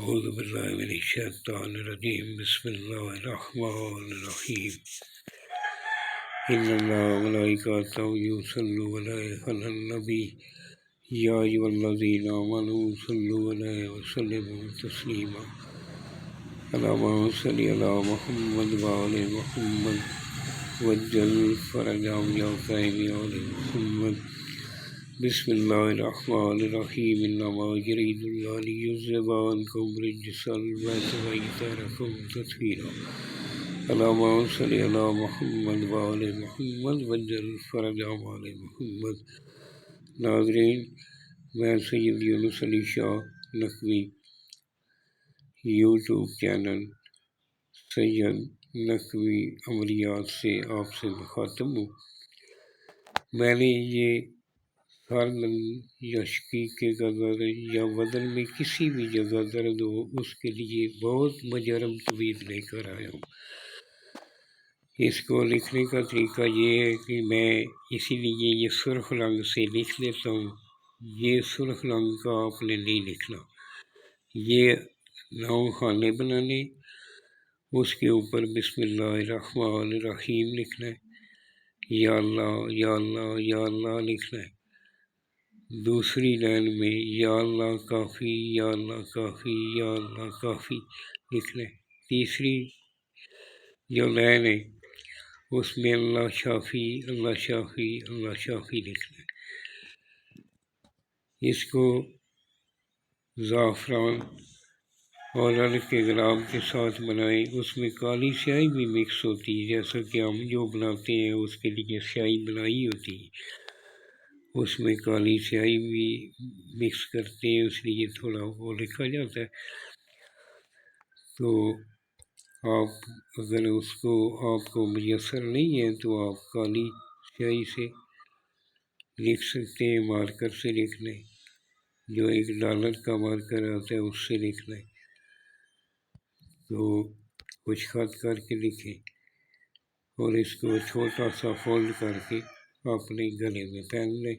اعوذ باللہ من الشیطان الرجیم بسم اللہ الرحمن الرحیم ان اللہ وملائکتہ یصلون علی النبی یا ایھا الذین آمنوا صلوا علیہ وسلموا تسلیما اللہم صل علی محمد وآل محمد وعجل فرجهم یا کہیں یا آل محمد بسم اللہ الرحمن الرحیم انما یرید اللہ لیذھب عنکم الرجس البیت ویطہرکم تطہیرا اللہم صل علی محمد وآل محمد وعجل فرجهم آل محمد۔ ناظرین، میں سید یونس علی شاہ نقوی یوٹیوب چینل سید نقوی عملیات سے آپ سے مخاطب ہوں۔ میں نے یہ ہر دن یا شقیقے کا درد یا بدن میں کسی بھی جگہ درد ہو اس کے لیے بہت مجرب طبیب لے کر آیا ہوں۔ اس کو لکھنے کا طریقہ یہ ہے کہ میں اسی لیے یہ سرخ رنگ سے لکھ لیتا ہوں۔ یہ سرخ رنگ کا آپ نے نہیں لکھنا، یہ 9 خانے بنانے، اس کے اوپر بسم اللہ الرحمن الرحیم لکھنا ہے، یا اللہ یا اللہ یا اللہ لکھنا ہے۔ دوسری لائن میں یا اللہ کافی یا اللہ کافی یا اللہ کافی لکھنا ہے۔ تیسری جو لائن ہے اس میں اللہ شافی اللہ شافی اللہ شافی لکھنا ہے۔ اس کو زعفران اور ارد کے گلاب کے ساتھ بنائیں۔ اس میں کالی سیاہی بھی مکس ہوتی ہے، جیسا کہ ہم جو بناتے ہیں اس کے لیے سیاہی بنائی ہوتی ہے، اس میں کالی سیاہی بھی مکس کرتے ہیں، اس لیے تھوڑا وہ لکھا جاتا ہے۔ تو آپ اگر اس کو آپ کو میسر نہیں ہے تو آپ کالی سیاہی سے لکھ سکتے ہیں، مارکر سے لکھ لیں، جو ایک ڈالر کا مارکر آتا ہے اس سے لکھ لیں۔ تو کچھ خط کر کے لکھیں اور اس کو چھوٹا سا فولڈ کر کے اپنے گلے میں پہن لیں۔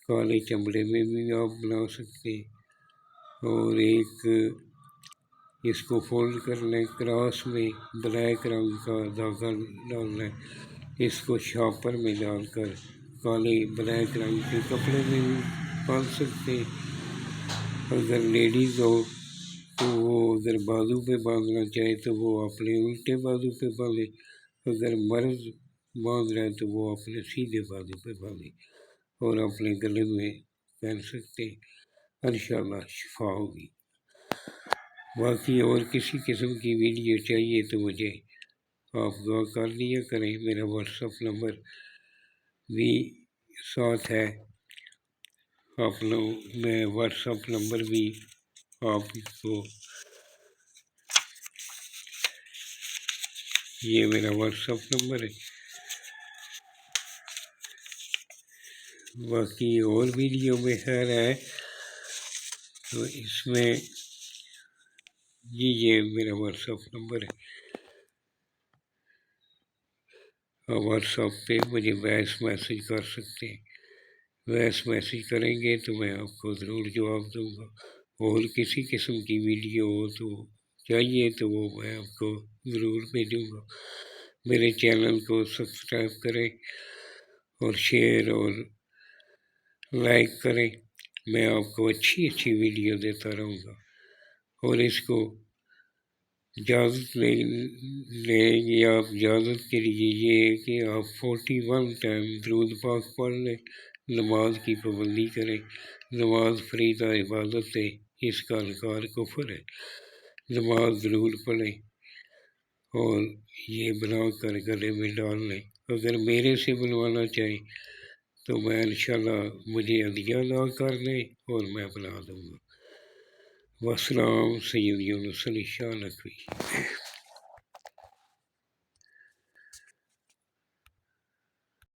کالے چمڑے میں بھی آپ بنا سکتے ہیں، اور ایک اس کو فولڈ کر لیں، کراس میں بلیک رنگ کا دھاگا ڈالنا ہے، اس کو شاپر میں ڈال کر کالے بلیک رنگ کے کپڑے میں بھی باندھ سکتے ہیں۔ اگر لیڈیز ہو تو وہ اگر بازو پہ باندھنا چاہے تو وہ اپنے الٹے بازو پہ باندھے، اگر مرد باندھ رہے تو وہ اپنے سیدھے بازو پہ باندھے اور اپنے گلے میں پہن سکتے ہیں، انشاءاللہ شفا ہوگی۔ باقی اور کسی قسم کی ویڈیو چاہیے تو مجھے آپ دعا کر دیا کریں۔ میرا واٹس ایپ نمبر بھی ساتھ ہے، آپ لوگ میں واٹس ایپ نمبر بھی آپ کو، یہ میرا واٹس ایپ نمبر ہے۔ باقی اور ویڈیو میں خیر ہے تو اس میں یہ میرا واٹس ایپ نمبر ہے، آپ واٹس ایپ پہ مجھے وائس میسیج کر سکتے ہیں۔ وائس میسیج کریں گے تو میں آپ کو ضرور جواب دوں گا۔ اور کسی قسم کی ویڈیو ہو تو چاہیے تو وہ میں آپ کو ضرور بھیجوں گا۔ میرے چینل کو سبسکرائب کریں اور شیئر اور لائک کریں، میں آپ کو اچھی ویڈیو دیتا رہوں گا۔ اور اس کو اجازت لیں گے آپ، اجازت کے لیے یہ ہے کہ آپ 41 ٹائم درود پاک پڑھ لیں، نماز کی پابندی کریں۔ نماز فریضہ عبادت ہے، اس کا انکار کفر ہے۔ نماز ضرور پڑھیں اور یہ بنا کر گلے میں ڈال لیں۔ اگر میرے سے بنوانا چاہیں تو میں انشاءاللہ مجھے عطیہ ادا کر لیں اور میں بنا دوں گا۔ والسلام، سید یونس علی شاہ نقوی۔